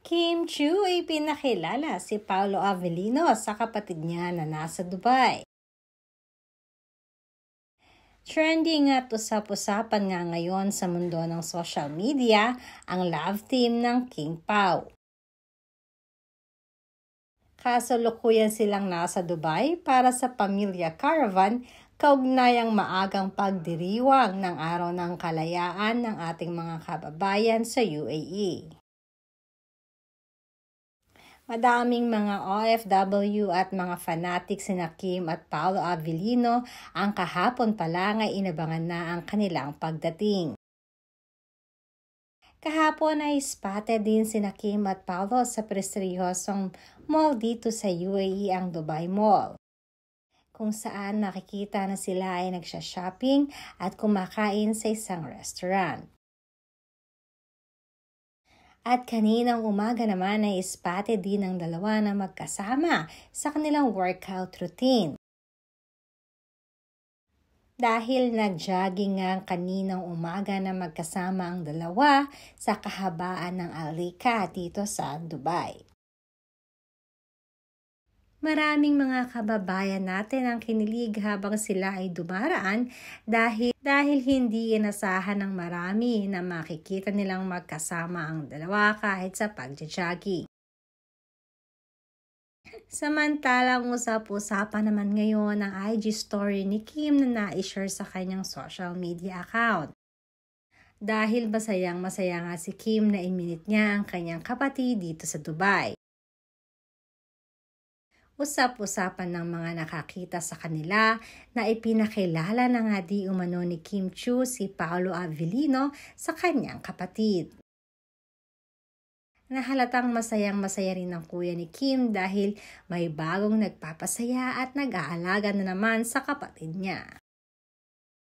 Kim Chiu ay pinakilala si Paolo Avellino sa kapatid niya na nasa Dubai. Trending at usap-usapan nga ngayon sa mundo ng social media ang love team ng King Pao. Kasalukuyan silang nasa Dubai para sa Pamilya Caravan kaugnayang maagang pagdiriwang ng Araw ng Kalayaan ng ating mga kababayan sa UAE. Madaming mga OFW at mga fanatics sina Kim at Paolo Avellino ang kahapon pa lang ay inabangan na ang kanilang pagdating. Kahapon ay spotted din sina Kim at Paolo sa prestiyosong mall dito sa UAE, ang Dubai Mall, kung saan nakikita na sila ay nagsha-shopping at kumakain sa isang restaurant. At kaninang umaga naman ay spotted din ang dalawa na magkasama sa kanilang workout routine. Dahil nag-jogging nga kaninang umaga na magkasama ang dalawa sa kahabaan ng Al-Rika dito sa Dubai. Maraming mga kababayan natin ang kinilig habang sila ay dumaraan dahil hindi inasahan ng marami na makikita nilang magkasama ang dalawa kahit sa pagja-jogging. Samantalang usap-usapan naman ngayon ang IG story ni Kim na na-share sa kanyang social media account. Dahil masayang-masaya nga si Kim na iminit niya ang kanyang kapatid dito sa Dubai. Usap-usapan ng mga nakakita sa kanila na ipinakilala na nga di umano ni Kim Chiu si Paolo Avellino sa kanyang kapatid. Nahalatang masayang-masaya rin ang kuya ni Kim dahil may bagong nagpapasaya at nag-aalaga na naman sa kapatid niya.